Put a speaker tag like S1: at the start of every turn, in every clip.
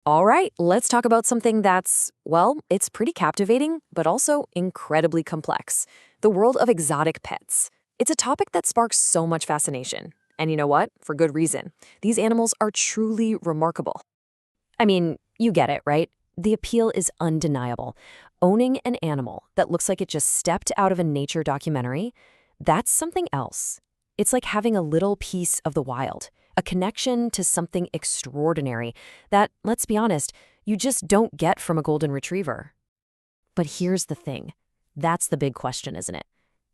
S1: All right, let's talk about something that's, well, it's pretty captivating, but also incredibly complex. The world of exotic pets. It's a topic that sparks so much fascination. And you know what? For good reason. These animals are truly remarkable. I mean, you get it, right? The appeal is undeniable. Owning an animal that looks like it just stepped out of a nature documentary, that's something else. It's like having a little piece of the wild, a connection to something extraordinary that, let's be honest, you just don't get from a golden retriever. But here's the thing. That's the big question, isn't it?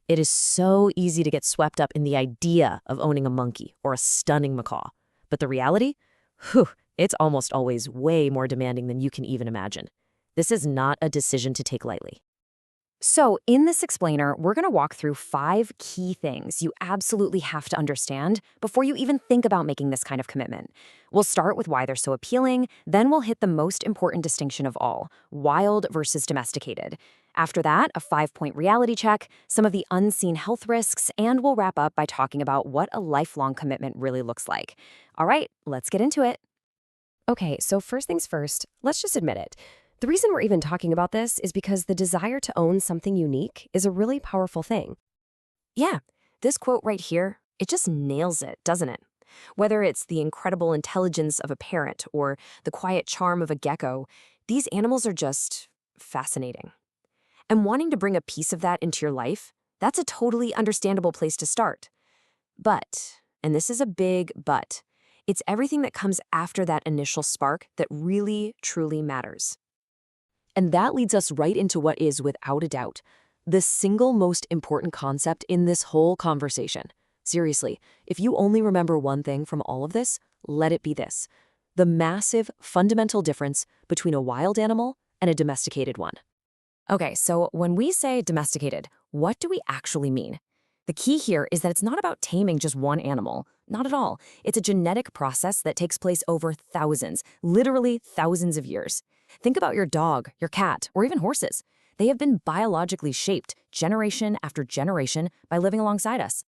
S1: It is so easy to get swept up in the idea of owning a monkey or a stunning macaw. But the reality? Whew, it's almost always way more demanding than you can even imagine. This is not a decision to take lightly. So, in this explainer, we're going to walk through 5 key things you absolutely have to understand before you even think about making this kind of commitment. We'll start with why they're so appealing, then we'll hit the most important distinction of all, wild versus domesticated. After that, a 5-point reality check, some of the unseen health risks, and we'll wrap up by talking about what a lifelong commitment really looks like. All right, let's get into it. Okay, so first things first, let's just admit it. The reason we're even talking about this is because the desire to own something unique is a really powerful thing. Yeah, this quote right here, it just nails it, doesn't it? Whether it's the incredible intelligence of a parrot or the quiet charm of a gecko, these animals are just fascinating. And wanting to bring a piece of that into your life, that's a totally understandable place to start. But, and this is a big but, it's everything that comes after that initial spark that really, truly matters. And that leads us right into what is, without a doubt, the single most important concept in this whole conversation. Seriously, if you only remember one thing from all of this, let it be this: the massive, fundamental difference between a wild animal and a domesticated one. Okay, so when we say domesticated, what do we actually mean? The key here is that it's not about taming just one animal. Not at all. It's a genetic process that takes place over thousands, literally thousands of years. Think about your dog, your cat, or even horses. They have been biologically shaped generation after generation by living alongside us.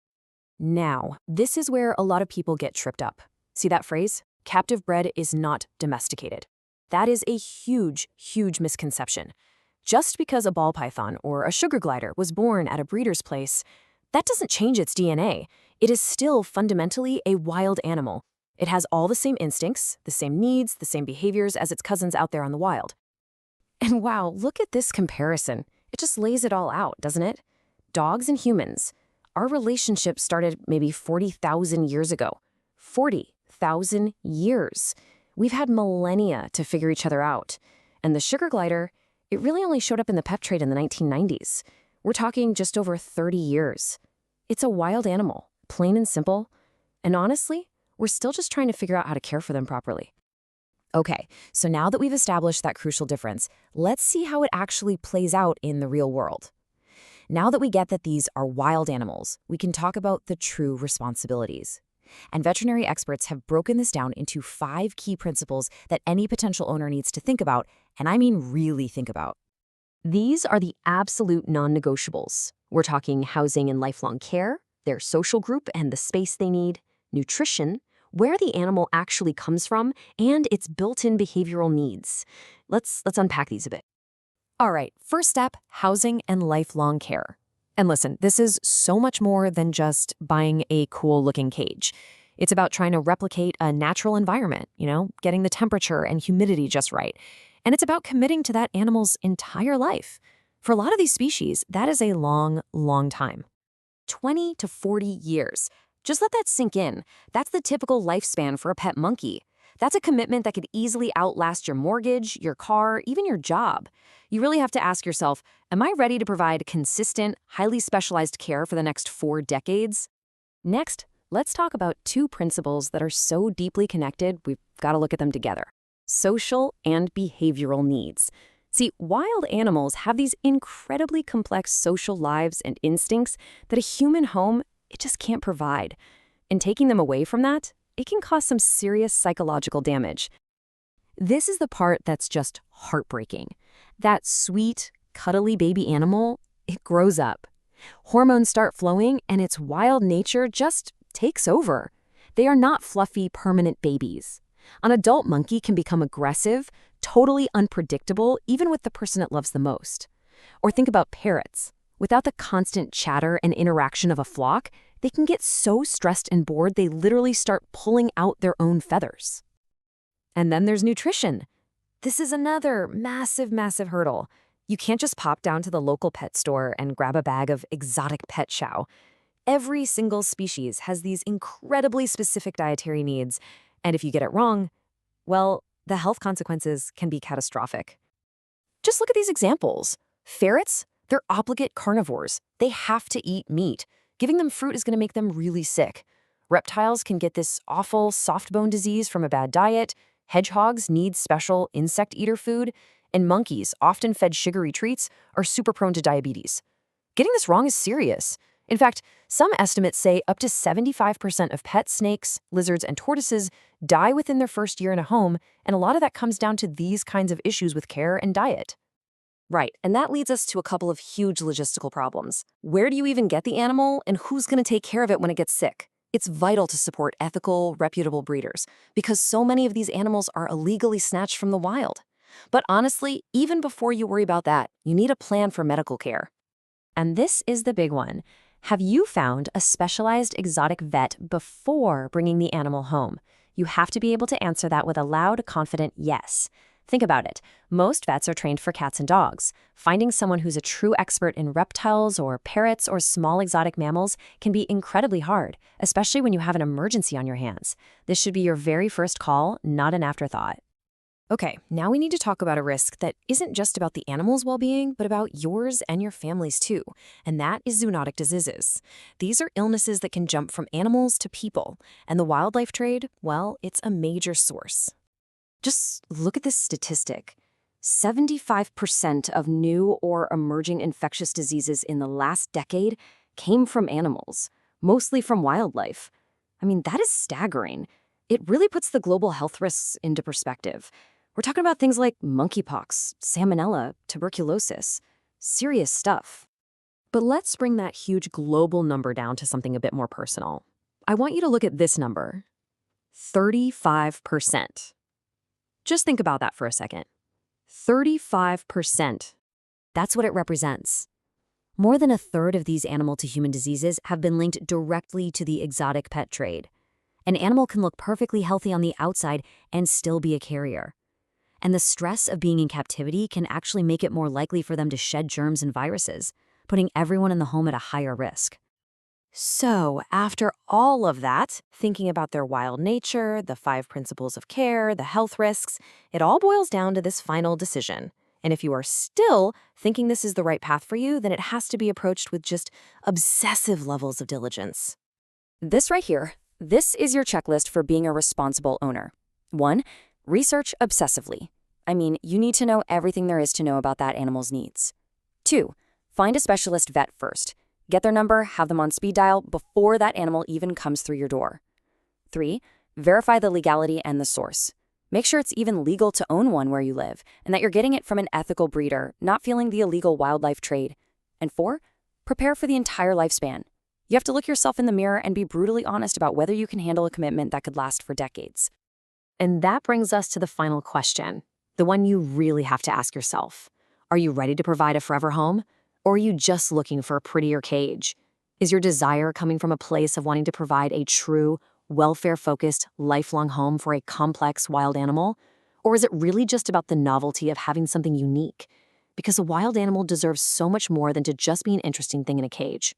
S1: Now, this is where a lot of people get tripped up. See that phrase? Captive bred is not domesticated. That is a huge, huge misconception. Just because a ball python or a sugar glider was born at a breeder's place, that doesn't change its DNA. It is still fundamentally a wild animal. It has all the same instincts, the same needs, the same behaviors as its cousins out there on the wild. And wow, look at this comparison. It just lays it all out, doesn't it? Dogs and humans. Our relationship started maybe 40,000 years ago. 40,000 years. We've had millennia to figure each other out. And the sugar glider, it really only showed up in the pet trade in the 1990s. We're talking just over 30 years. It's a wild animal, plain and simple. And honestly, we're still just trying to figure out how to care for them properly. Okay, so now that we've established that crucial difference, let's see how it actually plays out in the real world. Now that we get that these are wild animals, we can talk about the true responsibilities. And veterinary experts have broken this down into 5 key principles that any potential owner needs to think about, and I mean really think about. These are the absolute non-negotiables. We're talking housing and lifelong care, their social group and the space they need, nutrition, where the animal actually comes from, and its built-in behavioral needs. Let's unpack these a bit. All right, first step, housing and lifelong care. And listen, this is so much more than just buying a cool-looking cage. It's about trying to replicate a natural environment, getting the temperature and humidity just right. And it's about committing to that animal's entire life. For a lot of these species, that is a long, long time. 20 to 40 years. Just let that sink in. That's the typical lifespan for a pet monkey. That's a commitment that could easily outlast your mortgage, your car, even your job. You really have to ask yourself, am I ready to provide consistent, highly specialized care for the next 4 decades? Next, let's talk about 2 principles that are so deeply connected, we've got to look at them together: social and behavioral needs. See, wild animals have these incredibly complex social lives and instincts that a human home, it just can't provide. And taking them away from that, it can cause some serious psychological damage. This is the part that's just heartbreaking. That sweet, cuddly baby animal, it grows up. Hormones start flowing, and its wild nature just takes over. They are not fluffy, permanent babies. An adult monkey can become aggressive, totally unpredictable, even with the person it loves the most. Or think about parrots. Without the constant chatter and interaction of a flock, they can get so stressed and bored they literally start pulling out their own feathers. And then there's nutrition. This is another massive, massive hurdle. You can't just pop down to the local pet store and grab a bag of exotic pet chow. Every single species has these incredibly specific dietary needs, and if you get it wrong, well, the health consequences can be catastrophic. Just look at these examples. Ferrets, they're obligate carnivores. They have to eat meat. Giving them fruit is going to make them really sick. Reptiles can get this awful soft bone disease from a bad diet. Hedgehogs need special insect eater food. And monkeys, often fed sugary treats, are super prone to diabetes. Getting this wrong is serious. In fact, some estimates say up to 75% of pet snakes, lizards, and tortoises die within their first year in a home, and a lot of that comes down to these kinds of issues with care and diet. Right, and that leads us to a couple of huge logistical problems. Where do you even get the animal, and who's going to take care of it when it gets sick? It's vital to support ethical, reputable breeders, because so many of these animals are illegally snatched from the wild. But honestly, even before you worry about that, you need a plan for medical care. And this is the big one. Have you found a specialized exotic vet before bringing the animal home? You have to be able to answer that with a loud, confident yes. Think about it. Most vets are trained for cats and dogs. Finding someone who's a true expert in reptiles or parrots or small exotic mammals can be incredibly hard, especially when you have an emergency on your hands. This should be your very first call, not an afterthought. Okay, now we need to talk about a risk that isn't just about the animal's well-being, but about yours and your family's too, and that is zoonotic diseases. These are illnesses that can jump from animals to people, and the wildlife trade, well, it's a major source. Just look at this statistic. 75% of new or emerging infectious diseases in the last decade came from animals, mostly from wildlife. I mean, that is staggering. It really puts the global health risks into perspective. We're talking about things like monkeypox, salmonella, tuberculosis. Serious stuff. But let's bring that huge global number down to something a bit more personal. I want you to look at this number. 35%. Just think about that for a second. 35%. That's what it represents. More than a third of these animal-to-human diseases have been linked directly to the exotic pet trade. An animal can look perfectly healthy on the outside and still be a carrier. And the stress of being in captivity can actually make it more likely for them to shed germs and viruses, putting everyone in the home at a higher risk. So, after all of that, thinking about their wild nature, the 5 principles of care, the health risks, it all boils down to this final decision. And if you are still thinking this is the right path for you, then it has to be approached with just obsessive levels of diligence. This right here, this is your checklist for being a responsible owner. 1. Research obsessively. I mean, you need to know everything there is to know about that animal's needs. 2. Find a specialist vet first. Get their number, have them on speed dial before that animal even comes through your door. 3. Verify the legality and the source. Make sure it's even legal to own one where you live, and that you're getting it from an ethical breeder, not feeling the illegal wildlife trade. And 4. Prepare for the entire lifespan. You have to look yourself in the mirror and be brutally honest about whether you can handle a commitment that could last for decades. And that brings us to the final question, the one you really have to ask yourself. Are you ready to provide a forever home? Or are you just looking for a prettier cage? Is your desire coming from a place of wanting to provide a true, welfare-focused, lifelong home for a complex wild animal? Or is it really just about the novelty of having something unique? Because a wild animal deserves so much more than to just be an interesting thing in a cage.